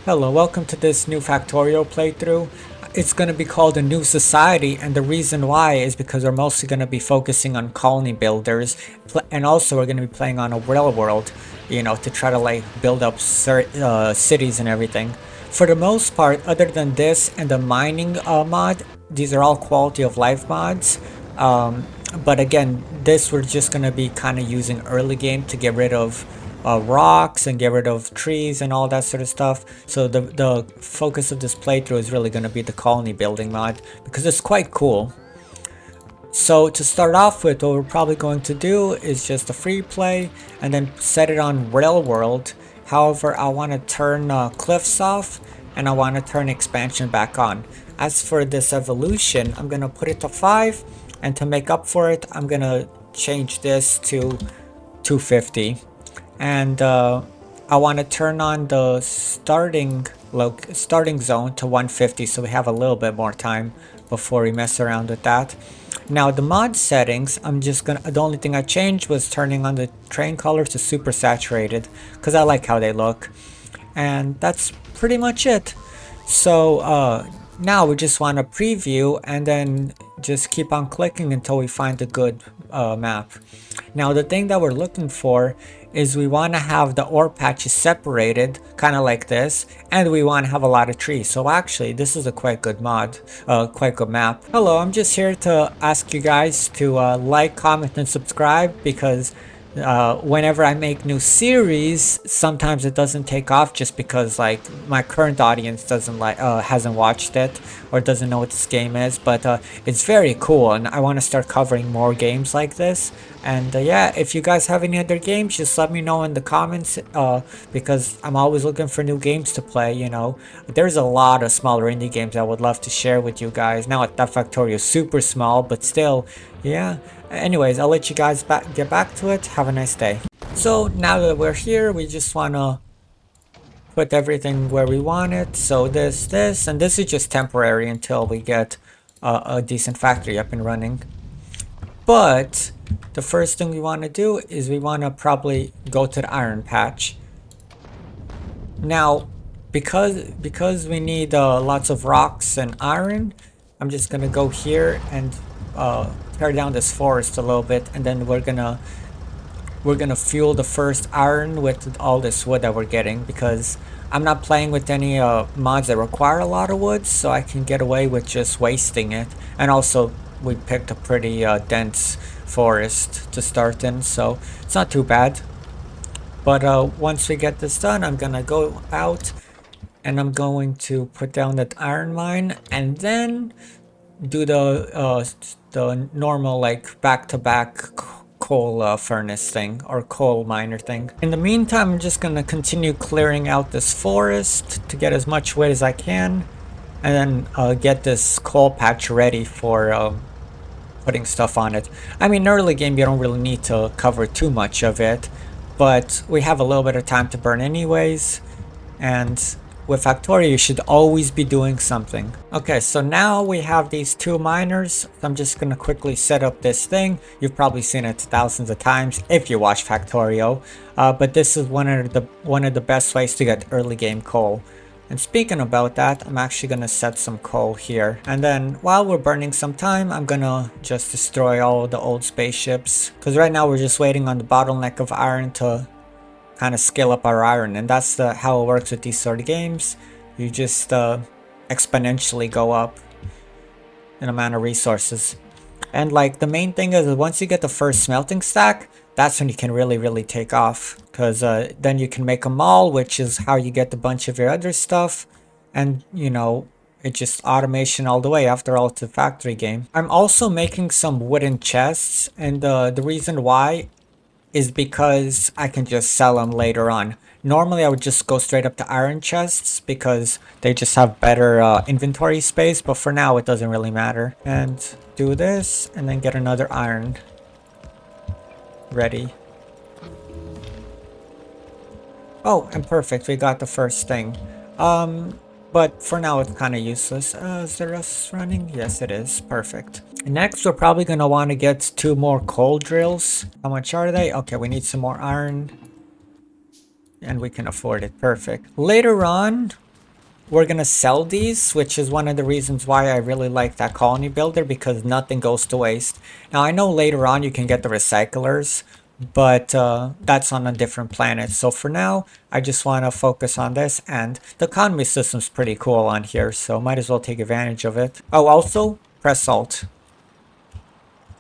Hello, welcome to this new Factorio playthrough. It's going to be called a new society, and the reason why is because we're mostly going to be focusing on colony builders, and also we're going to be playing on a real world, to try to like build up cities and everything. For the most part, other than this and the mining mod, these are all quality of life mods. But again, this we're just going to be kind of using early game to get rid of rocks and get rid of trees and all that sort of stuff. So the focus of this playthrough is really going to be the colony building mod because it's quite cool. So to start off with, what we're probably going to do is just a free play and then set it on real world. However, I want to turn cliffs off and I want to turn expansion back on. As for this evolution, I'm going to put it to 5, and to make up for it, I'm going to change this to 250. And I want to turn on the starting zone to 150, so we have a little bit more time before we mess around with that. Now the mod settings, the only thing I changed was turning on the train colors to super saturated because I like how they look, and that's pretty much it. So now we just want to preview and then just keep on clicking until we find a good map. Now the thing that we're looking for is we want to have the ore patches separated, kind of like this, and we want to have a lot of trees. So actually, this is a quite good mod, quite good map. Hello, I'm just here to ask you guys to like, comment, and subscribe because whenever I make new series, sometimes it doesn't take off just because like my current audience doesn't hasn't watched it or doesn't know what this game is. But it's very cool, and I want to start covering more games like this. And yeah, if you guys have any other games, just let me know in the comments because I'm always looking for new games to play. There's a lot of smaller indie games I would love to share with you guys. Now that Factorio is super small, but still, yeah. Anyways, I'll let you guys get back to it. Have a nice day. So now that we're here, we just want to put everything where we want it. So this, and this is just temporary until we get a decent factory up and running. But the first thing we want to do is we want to probably go to the iron patch. Now, because we need lots of rocks and iron, I'm just gonna go here and tear down this forest a little bit, and then we're gonna fuel the first iron with all this wood that we're getting, because I'm not playing with any mods that require a lot of wood, so I can get away with just wasting it. And also we picked a pretty dense forest to start in, so it's not too bad. But once we get this done, I'm gonna go out and I'm going to put down that iron mine and then do the normal like back-to-back coal furnace thing or coal miner thing. In the meantime, I'm just gonna continue clearing out this forest to get as much wood as I can, and then get this coal patch ready for putting stuff on it. I mean, early game you don't really need to cover too much of it, but we have a little bit of time to burn anyways, and with Factorio you should always be doing something. Okay, so now we have these two miners. I'm just gonna quickly set up this thing. You've probably seen it thousands of times if you watch Factorio, but this is one of the best ways to get early game coal. And speaking about that, I'm actually gonna set some coal here, and then while we're burning some time, I'm gonna just destroy all the old spaceships, because right now we're just waiting on the bottleneck of iron to kind of scale up our iron, and that's how it works with these sort of games. You just exponentially go up in amount of resources. And like the main thing is once you get the first smelting stack, that's when you can really take off, because then you can make a mall, which is how you get a bunch of your other stuff, and it's just automation all the way. After all, it's a factory game. I'm also making some wooden chests, and the reason why is because I can just sell them later on. Normally I would just go straight up to iron chests because they just have better inventory space, but for now it doesn't really matter. And do this and then get another iron ready. Oh, and perfect, we got the first thing. But for now it's kind of useless. Is the rest running? Yes, it is. Perfect. Next, we're probably going to want to get 2 more coal drills. How much are they? Okay, we need some more iron. And we can afford it. Perfect. Later on, we're gonna sell these, which is one of the reasons why I really like that colony builder, because nothing goes to waste. Now I know later on you can get the recyclers, but that's on a different planet. So for now, I just want to focus on this, and the economy system's pretty cool on here, so might as well take advantage of it. Oh, also, press Alt.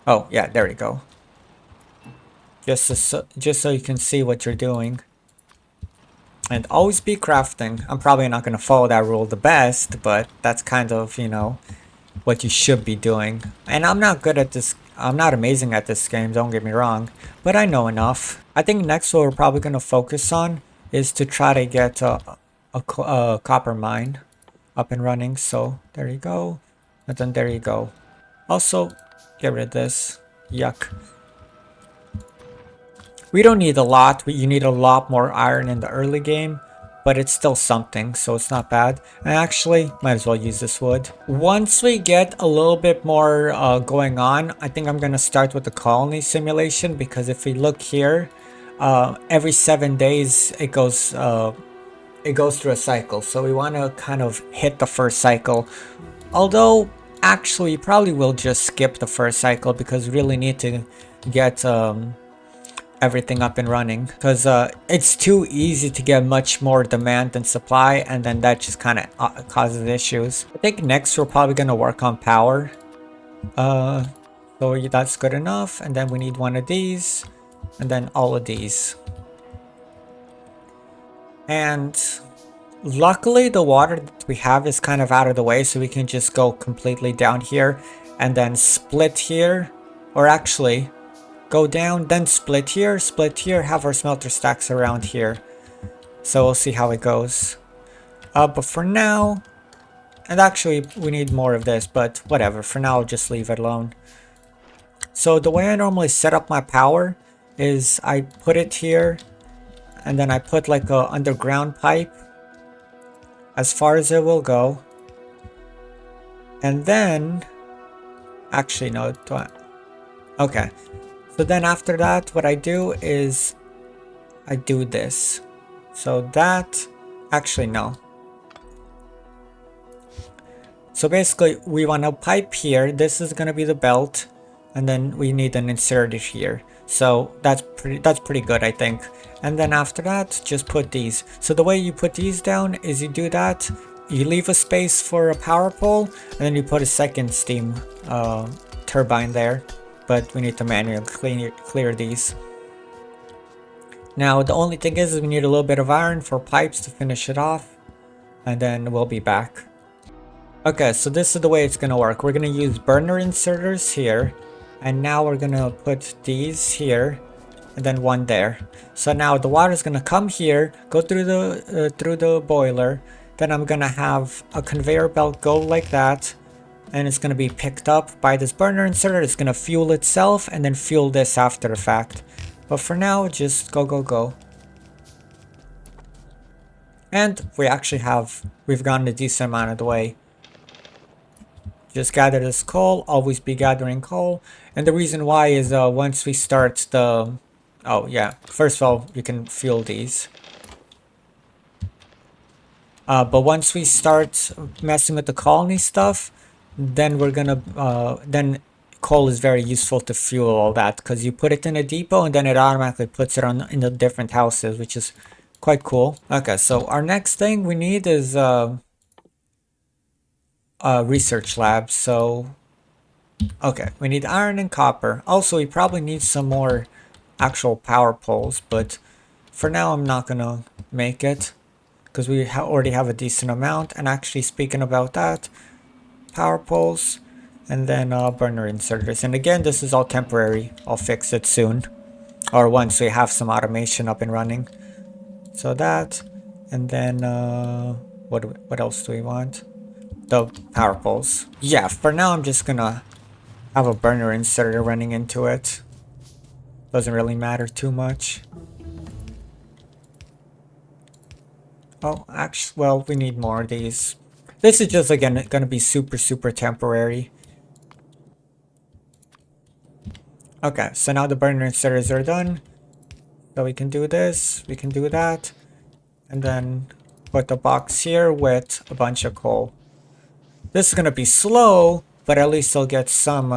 Oh, yeah, there you go. Just so you can see what you're doing. And always be crafting. I'm probably not going to follow that rule the best, but that's kind of, you know, what you should be doing. And I'm not good at this. I'm not amazing at this game, don't get me wrong, but I know enough. I think next what we're probably going to focus on is to try to get a copper mine up and running. So there you go. And then there you go. Also, get rid of this. Yuck. We don't need a lot. You need a lot more iron in the early game, but it's still something, so it's not bad. And actually, might as well use this wood. Once we get a little bit more going on, I think I'm going to start with the colony simulation, because if we look here, every 7 days it goes through a cycle. So we want to kind of hit the first cycle. Although, actually, you probably will just skip the first cycle, because we really need to get everything up and running, because it's too easy to get much more demand than supply, and then that just kind of causes issues. I think next we're probably going to work on power. So that's good enough, and then we need one of these, and then all of these. And luckily the water that we have is kind of out of the way, so we can just go completely down here and then split here, or actually go down, then split here, have our smelter stacks around here. So we'll see how it goes. But for now, and actually we need more of this, but whatever, for now I'll just leave it alone. So the way I normally set up my power is I put it here, and then I put like a underground pipe as far as it will go. And then, actually no, okay. So then after that, what I do is I do this. So that, actually no. So basically we want a pipe here. This is going to be the belt, and then we need an inserter here. So that's pretty good, I think. And then after that, just put these. So the way you put these down is you do that, you leave a space for a power pole, and then you put a second steam turbine there. But we need to manually clear these. Now the only thing is we need a little bit of iron for pipes to finish it off, and then we'll be back. Okay, so this is the way it's gonna work. We're gonna use burner inserters here, and now we're gonna put these here, and then one there. So now the water is gonna come here, go through the boiler. Then I'm gonna have a conveyor belt go like that, and it's going to be picked up by this burner inserter. It's going to fuel itself and then fuel this after the fact. But for now, just go. And we've gotten a decent amount of the way. Just gather this coal, always be gathering coal. And the reason why is once we start the... Oh yeah, first of all, you can fuel these. But once we start messing with the colony stuff, then we're gonna then coal is very useful to fuel all that, because you put it in a depot and then it automatically puts it in the different houses, which is quite cool. Okay, so our next thing we need is research lab. So okay, we need iron and copper. Also, we probably need some more actual power poles, but for now I'm not gonna make it, because we already have a decent amount. And actually, speaking about that, power poles, and then burner inserters. And again, this is all temporary. I'll fix it soon, or once we have some automation up and running. So that, and then what else do we want? The power poles. Yeah, for now I'm just gonna have a burner inserter running into it. Doesn't really matter too much. Oh, actually, well, we need more of these. This is just, again, going to be super temporary. Okay, so now the burner inserters are done. So we can do this, we can do that, and then put a box here with a bunch of coal. This is going to be slow, but at least they'll get some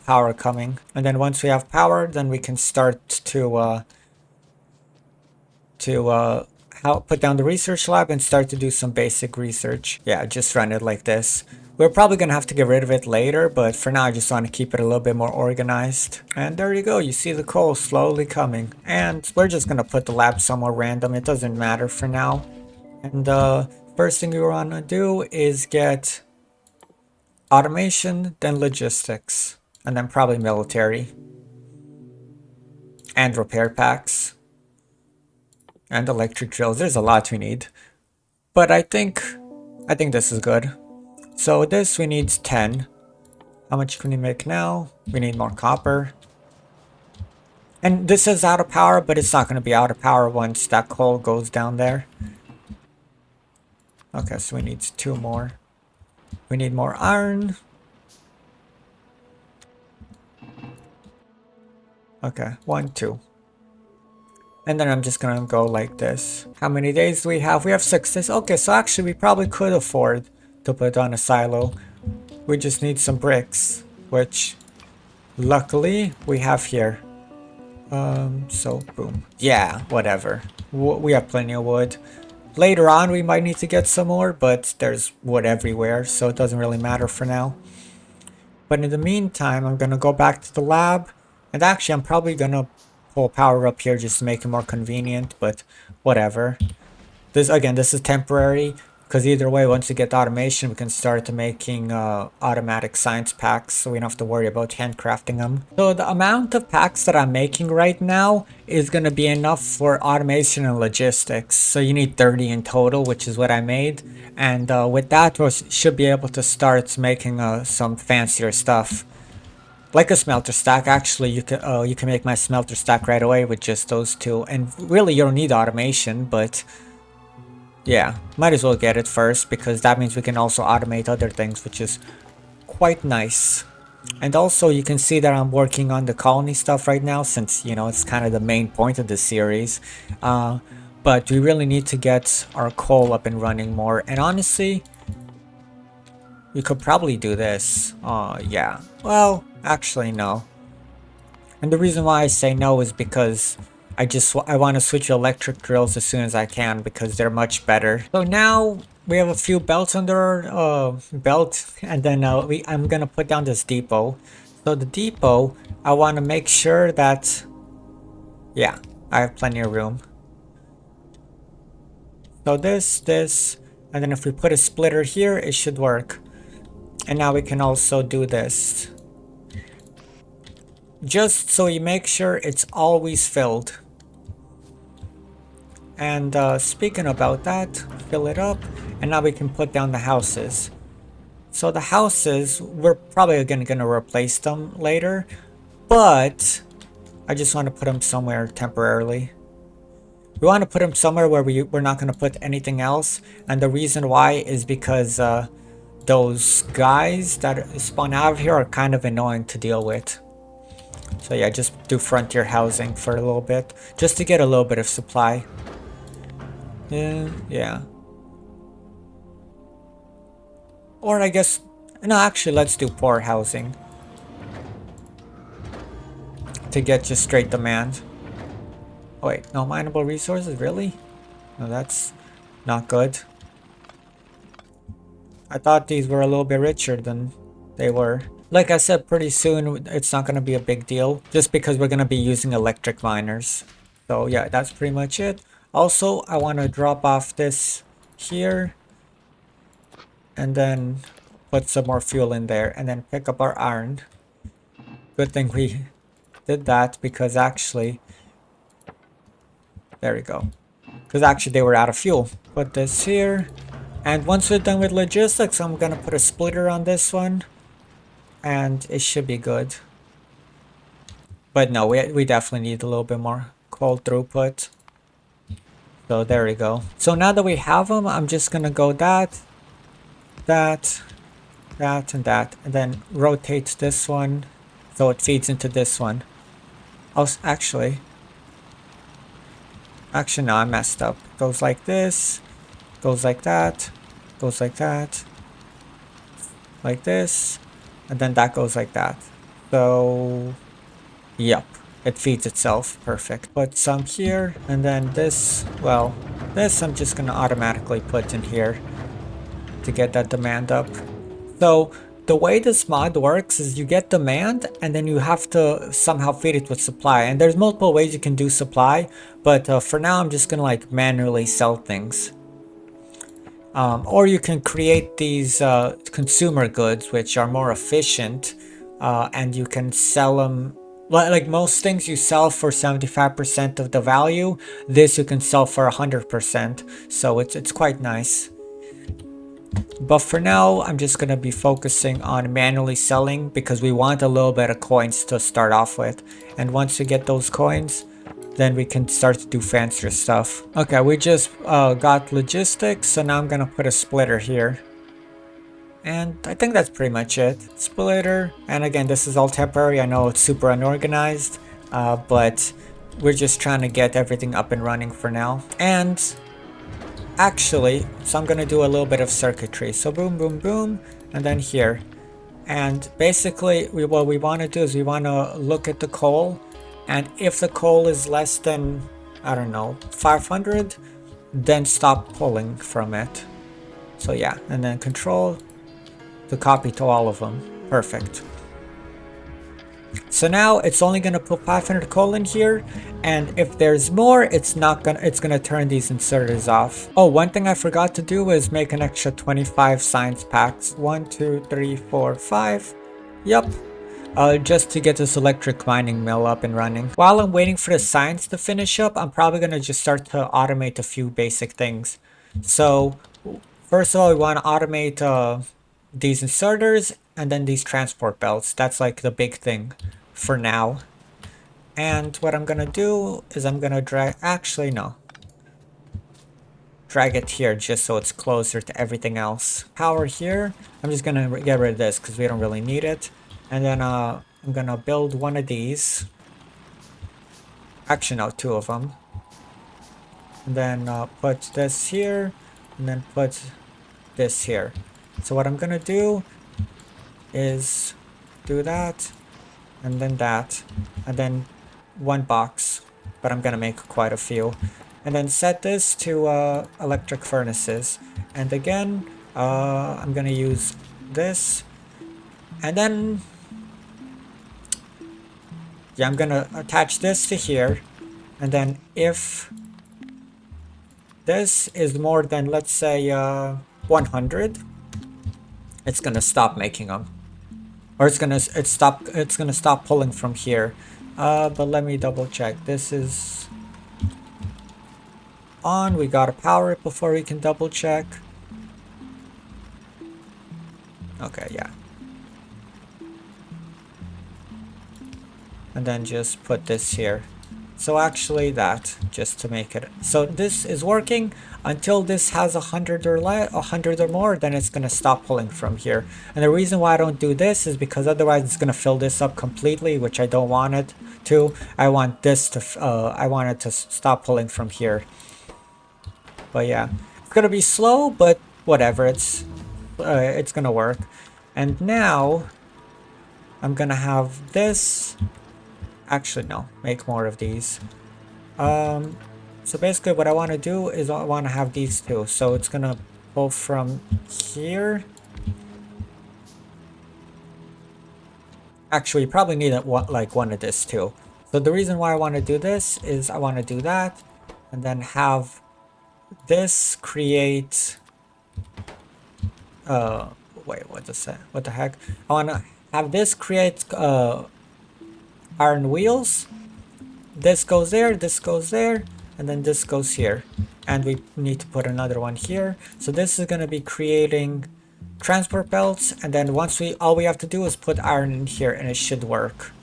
power coming. And then once we have power, then we can start to put down the research lab and start to do some basic research. Yeah, just run it like this. We're probably going to have to get rid of it later, but for now I just want to keep it a little bit more organized. And there you go, you see the coal slowly coming. And we're just going to put the lab somewhere random, it doesn't matter for now. And first thing we want to do is get automation, then logistics, and then probably military. And repair packs. And electric drills, there's a lot we need. But I think this is good. So this we need 10. How much can we make now? We need more copper. And this is out of power, but it's not going to be out of power once that coal goes down there. Okay, so we need 2 more. We need more iron. Okay, 1, 2. And then I'm just gonna go like this. How many days do we have? We have 6 days. Okay, so actually we probably could afford to put on a silo. We just need some bricks, which luckily we have here. So boom. Yeah, whatever. We have plenty of wood. Later on we might need to get some more, but there's wood everywhere, so it doesn't really matter for now. But in the meantime, I'm gonna go back to the lab. And actually, I'm probably gonna pull power up here just to make it more convenient, but whatever. This is temporary, because either way, once we get automation, we can start making automatic science packs, so we don't have to worry about handcrafting them. So the amount of packs that I'm making right now is going to be enough for automation and logistics. So you need 30 in total, which is what I made. And with that, we should be able to start making some fancier stuff. Like a smelter stack, actually, you can make my smelter stack right away with just those 2. And really, you don't need automation, but yeah, might as well get it first, because that means we can also automate other things, which is quite nice. And also, you can see that I'm working on the colony stuff right now, since, you know, it's kind of the main point of the series. But we really need to get our coal up and running more. And honestly, we could probably do this. Yeah. Well, actually, no. And the reason why I say no is because I want to switch to electric drills as soon as I can, because they're much better. So now we have a few belts under our belt, and then I'm gonna put down this depot. So the depot, I want to make sure that, yeah, I have plenty of room. So this, and then if we put a splitter here, it should work. And now we can also do this. Just so you make sure it's always filled. And speaking about that, fill it up, and now we can put down the houses. So the houses, we're probably gonna replace them later, but I just want to put them somewhere temporarily. We want to put them somewhere where we're not going to put anything else, and the reason why is because those guys that spawn out of here are kind of annoying to deal with. So yeah, just do frontier housing for a little bit, just to get a little bit of supply. Yeah. Or I guess, no, actually, let's do poor housing. To get just straight demand. Oh wait, no mineable resources, really? No, that's not good. I thought these were a little bit richer than they were. Like I said, pretty soon it's not going to be a big deal, just because we're going to be using electric miners. So yeah, that's pretty much it. Also, I want to drop off this here, and then put some more fuel in there, and then pick up our iron. Good thing we did that, because actually, there we go. Because actually they were out of fuel. Put this here. And once we're done with logistics, I'm going to put a splitter on this one. And it should be good. But no, we definitely need a little bit more coal throughput. So there we go. So now that we have them, I'm just going to go that, and that. And then rotate this one so it feeds into this one. Actually, no, I messed up. It goes like this, Goes like that, goes like that, like this, and then that goes like that. So, yep, it feeds itself. Perfect. Put some here, and then this, well, this I'm just gonna automatically put in here to get that demand up. So the way this mod works is you get demand and then you have to somehow feed it with supply. And there's multiple ways you can do supply, but for now I'm just gonna like manually sell things. Or you can create these consumer goods which are more efficient and you can sell them like most things you sell for 75% of the value. This you can sell for 100%, so it's quite nice. But for now, I'm just going to be focusing on manually selling because we want a little bit of coins to start off with. And once we get those coins, then we can start to do fancier stuff. Okay, we just got logistics, so now I'm going to put a splitter here. And I think that's pretty much it. Splitter, and again, this is all temporary. I know it's super unorganized, but we're just trying to get everything up and running for now. And actually, so I'm gonna do a little bit of circuitry. So boom, boom, boom, and then here. And basically, what we want to do is we want to look at the coal, and if the coal is less than, I don't know, 500, then stop pulling from it. So yeah, and then control to copy to all of them. Perfect. So now it's only gonna put 500 coal in here, and if there's more, it's gonna turn these inserters off. Oh, one thing I forgot to do is make an extra 25 science packs. 1, 2, 3, 4, 5. Yep. Just to get this electric mining mill up and running. While I'm waiting for the science to finish up, I'm probably gonna just start to automate a few basic things. So first of all, we want to automate these inserters and then these transport belts. That's like the big thing for now. And what I'm gonna do is I'm gonna drag, actually no, drag it here just so it's closer to everything else. Power here, I'm just gonna get rid of this because we don't really need it. And then I'm gonna build one of these. Actually no, two of them. And then put this here, and then put this here. So what I'm gonna do is do that, and then one box, but I'm gonna make quite a few. And then set this to electric furnaces. And again, I'm gonna use this. And then, yeah, I'm gonna attach this to here. And then if this is more than, let's say, 100, it's gonna stop making them. Or it's gonna stop pulling from here. But let me double check. This is on. We gotta power it before we can double check. Okay, yeah. And then just put this here. So actually that, just to make it. So this is working until this has 100 or more, then it's gonna stop pulling from here. And the reason why I don't do this is because otherwise it's gonna fill this up completely, which I don't want it to. I want this to, I want it to stop pulling from here. But yeah, it's gonna be slow, but whatever, it's gonna work. And now I'm gonna have this. Actually, no, make more of these. So basically what I want to do is I want to have these two. So it's gonna pull from here. Actually, you probably need like one of this too. So the reason why I want to do this is I want to do that, and then have this create. Wait, what is that? What the heck? I want to have this create iron wheels. This goes there, and then this goes here. And we need to put another one here. So this is going to be creating transport belts, and then once all we have to do is put iron in here and it should work.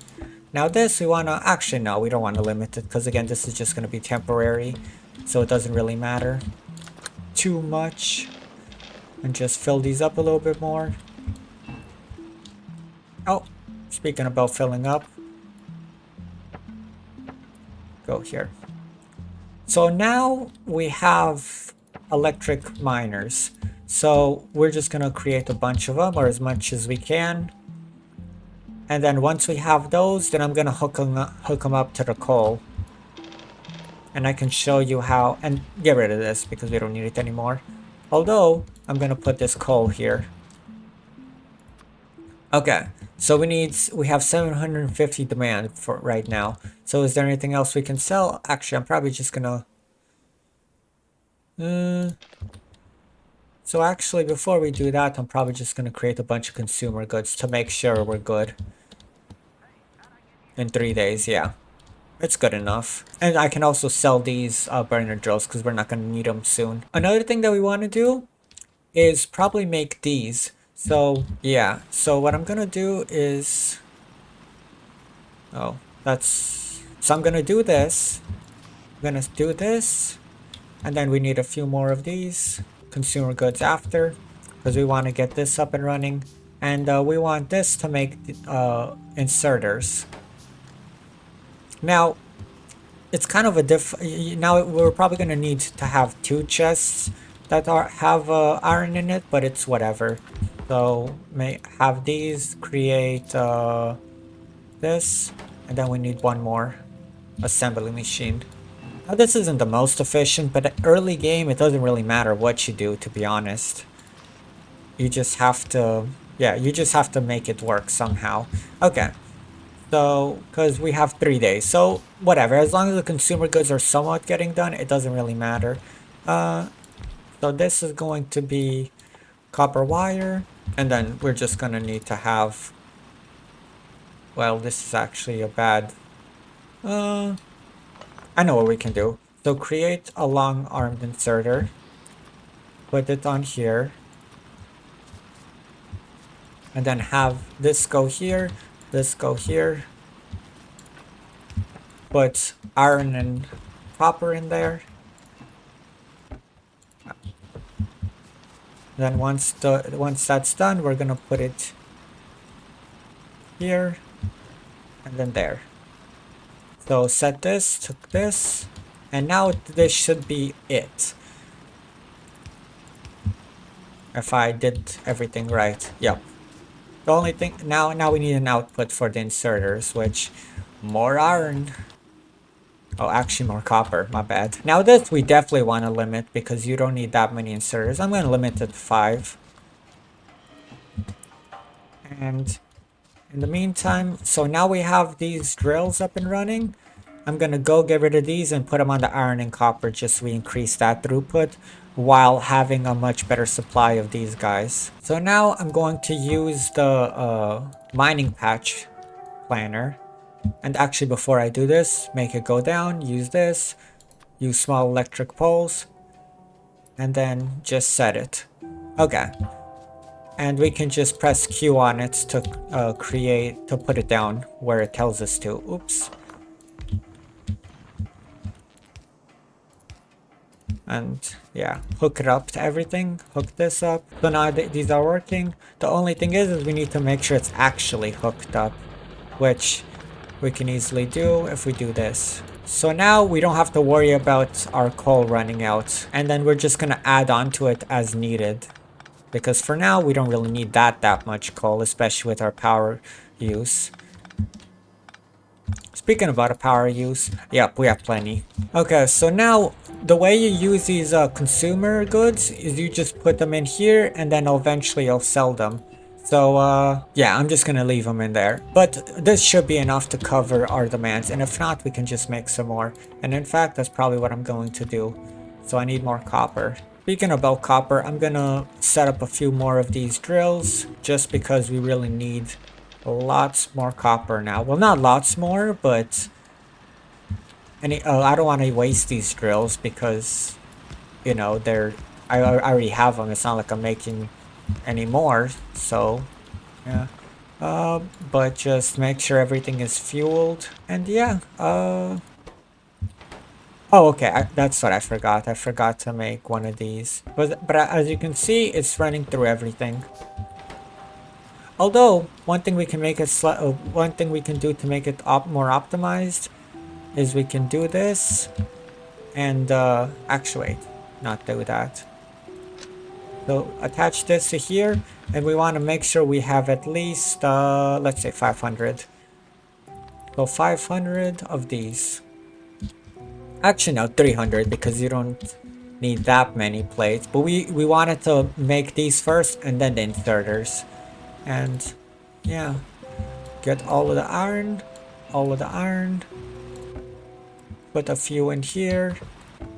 Now this we want to, actually no, we don't want to limit it because again this is just going to be temporary, so it doesn't really matter too much. And just fill these up a little bit more. Oh, speaking about filling up, go here. So now we have electric miners. So we're just gonna create a bunch of them, or as much as we can. And then once we have those, then I'm gonna hook them up to the coal. And I can show you how, and get rid of this because we don't need it anymore. Although, I'm gonna put this coal here. Okay, so we have 750 demand for right now. So is there anything else we can sell? Actually, I'm probably just gonna... so actually, before we do that, I'm probably just gonna create a bunch of consumer goods to make sure we're good. In 3 days, yeah. It's good enough. And I can also sell these burner drills because we're not gonna need them soon. Another thing that we want to do is probably make these. So yeah, so what I'm gonna do is, oh, that's, so I'm gonna do this. I'm gonna do this, and then we need a few more of these consumer goods after, because we want to get this up and running, and we want this to make inserters. Now it's kind of a now we're probably gonna need to have 2 chests that have iron in it, but it's whatever. So may have these create this, and then we need 1 more assembly machine. Now this isn't the most efficient, but early game it doesn't really matter what you do, to be honest. You just have to, yeah, you just have to make it work somehow. Okay, so because we have 3 days, so whatever, as long as the consumer goods are somewhat getting done, it doesn't really matter. So this is going to be copper wire, and then we're just gonna need to have, well, this is actually a bad, I know what we can do. So create a long armed inserter, put it on here, and then have this go here, this go here, put iron and copper in there. Then once that's done, we're gonna put it here and then there. So set this to this, and now this should be it. If I did everything right, yep. The only thing now we need an output for the inserters, which more iron. Oh, actually more copper, my bad. Now this we definitely want to limit because you don't need that many inserters. I'm going to limit it to 5. And in the meantime, so now we have these drills up and running. I'm going to go get rid of these and put them on the iron and copper just so we increase that throughput while having a much better supply of these guys. So now I'm going to use the mining patch planner. And actually before I do this, make it go down, use this, use small electric poles, and then just set it. Okay. And we can just press Q on it to put it down where it tells us to. Oops. And yeah, hook it up to everything, hook this up. So now these are working. The only thing is we need to make sure it's actually hooked up, which we can easily do if we do this. So now we don't have to worry about our coal running out, and then we're just gonna add on to it as needed. Because for now we don't really need that much coal, especially with our power use. Speaking about a power use, yep, we have plenty. Okay, so now the way you use these consumer goods is you just put them in here and then eventually you'll sell them. So yeah, I'm just gonna leave them in there. But this should be enough to cover our demands, and if not, we can just make some more. And in fact, that's probably what I'm going to do. So I need more copper. Speaking about copper, I'm gonna set up a few more of these drills just because we really need lots more copper now. Well, not lots more, but I don't want to waste these drills because, you know, I already have them. It's not like I'm making any more, so yeah. But just make sure everything is fueled, and yeah. Oh, okay, that's what I forgot. I forgot to make one of these, but as you can see, it's running through everything. Although one thing we can make it one thing we can do to make it more optimized is we can do this and actuate. not do that. So attach this to here, and we want to make sure we have at least, let's say 500. So 500 of these. Actually, no, 300 because you don't need that many plates. But we wanted to make these first and then the inserters. And yeah, get all of the iron, all of the iron. Put a few in here.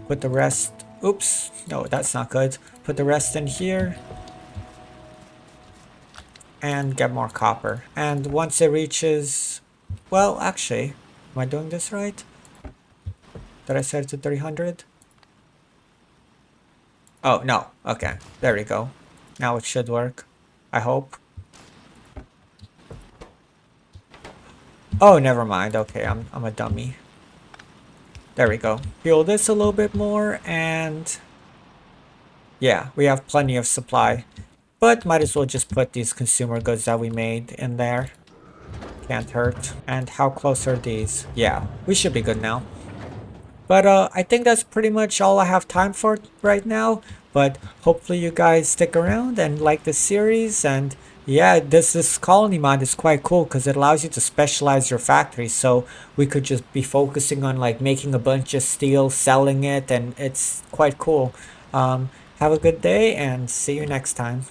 Put the rest, oops, no, that's not good. Put the rest in here. And get more copper. And once it reaches, well, actually, am I doing this right? Did I set it to 300? Oh, no. Okay. There we go. Now it should work. I hope. Oh, never mind. Okay, I'm a dummy. There we go. Fuel this a little bit more and... yeah, we have plenty of supply. But might as well just put these consumer goods that we made in there. Can't hurt. And how close are these? Yeah, we should be good now. But I think that's pretty much all I have time for right now. But hopefully you guys stick around and like the series. And yeah, this colony mod is quite cool because it allows you to specialize your factory. So we could just be focusing on like making a bunch of steel, selling it, and it's quite cool. Have a good day and see you next time.